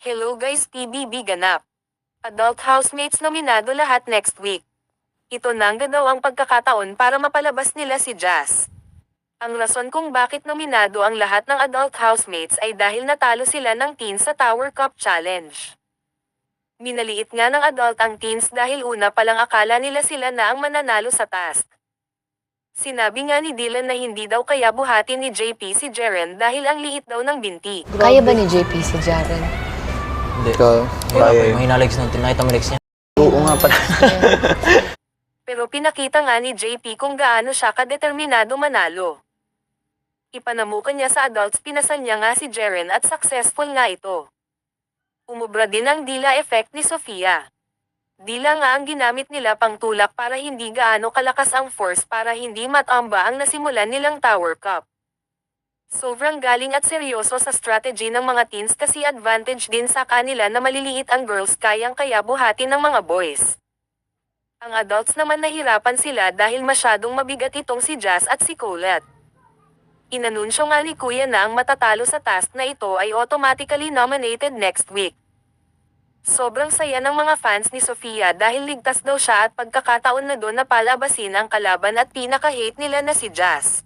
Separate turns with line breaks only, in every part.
Hello guys, PBB ganap. Adult housemates nominado lahat next week. Ito na nga daw ang pagkakataon para mapalabas nila si Jazz. Ang rason kung bakit nominado ang lahat ng adult housemates ay dahil natalo sila ng teens sa Tower Cup Challenge. Minaliit nga ng adult ang teens dahil una palang akala nila sila na ang mananalo sa task. Sinabi nga ni Dylan na hindi daw kaya buhatin ni JP si Jeren dahil ang liit daw ng binti.
Kaya ba ni JP si Jaren?
Hindi.
Ikaw,
Kaya mahina legs natin. Nakita mo legs niya.
oo nga pati.
Pero pinakita nga ni JP kung gaano siya kadeterminado manalo. Ipanamukan niya sa adults, pinasal niya nga si Jeren at successful nga ito. Umubra din ang Dila effect ni Sofia. Dila nga ang ginamit nila pang tulak para hindi gaano kalakas ang force para hindi matamba ang nasimulan nilang Tower Cup. Sobrang galing at seryoso sa strategy ng mga teens kasi advantage din sa kanila na maliliit ang girls kayang-kaya buhatin ng mga boys. Ang adults naman nahirapan sila dahil masyadong mabigat itong si Jazz at si Colette. Inanunsyo nga ni Kuya na ang matatalo sa task na ito ay automatically nominated next week. Sobrang saya ng mga fans ni Sofia dahil ligtas daw siya at pagkakataon na doon na palabasin ang kalaban at pinaka-hate nila na si Jazz.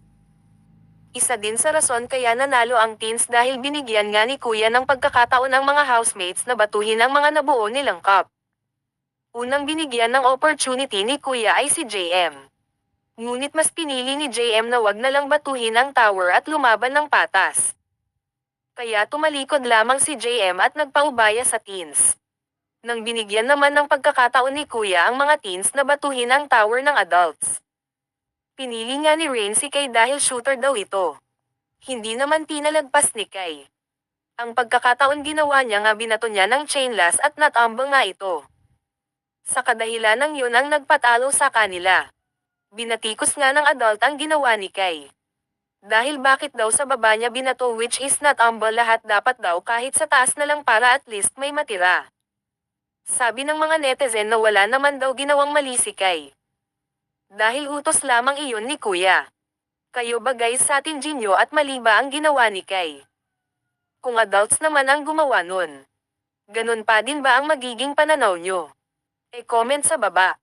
Isa din sa rason kaya nanalo ang teens dahil binigyan nga ni Kuya ng pagkakataon ang mga housemates na batuhin ang mga nabuo nilang cup. Unang binigyan ng opportunity ni Kuya ay si JM. Ngunit mas pinili ni JM na wag na lang batuhin ang tower at lumaban ng patas. Kaya tumalikod lamang si JM at nagpaubaya sa teens. Nang binigyan naman ng pagkakataon ni Kuya ang mga teens na batuhin ang tower ng adults. Pinili nga ni Rain si Kay dahil shooter daw ito. Hindi naman pinalagpas ni Kay. Ang pagkakataon ginawa niya nga binato niya ng chainless at natamba nga ito. Sa kadahilan ng yun ang nagpatalo sa kanila. Binatikos nga ng adult ang ginawa ni Kay. Dahil bakit daw sa baba niya binato which is not humble, lahat dapat daw kahit sa taas na lang para at least may matira. Sabi ng mga netizen na wala naman daw ginawang mali si Kay. Dahil utos lamang iyon ni Kuya. Kayo ba guys sa atin Jinyo at mali ba ang ginawa ni Kay? Kung adults naman ang gumawa nun, ganun pa din ba ang magiging pananaw nyo? E-comment sa baba.